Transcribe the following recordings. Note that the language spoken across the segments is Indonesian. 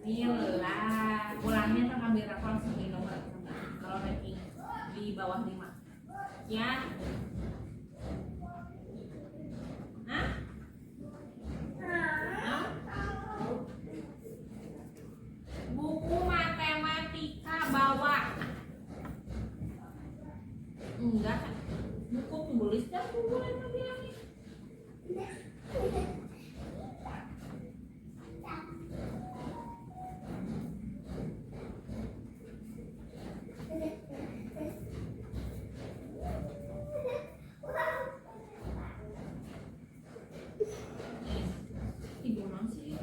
Nila, pulangnya kan ambil rafa langsung di nomor kalau ranking di bawah 5 ya. Hah? Buku matematika bawa enggak, buku tulis dan buku lain bilangin. Ibu non sih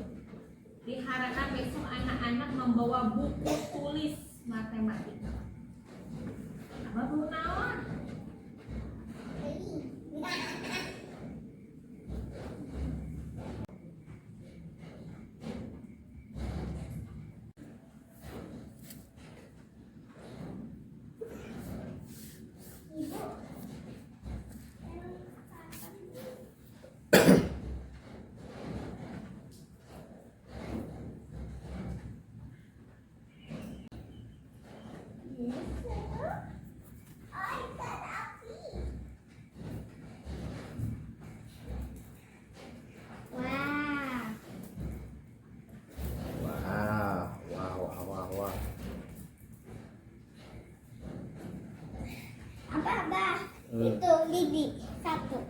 diharapkan besok anak-anak membawa buku tulis matematika. Apa belum naon? Wah. Apa? Itu gigi satu.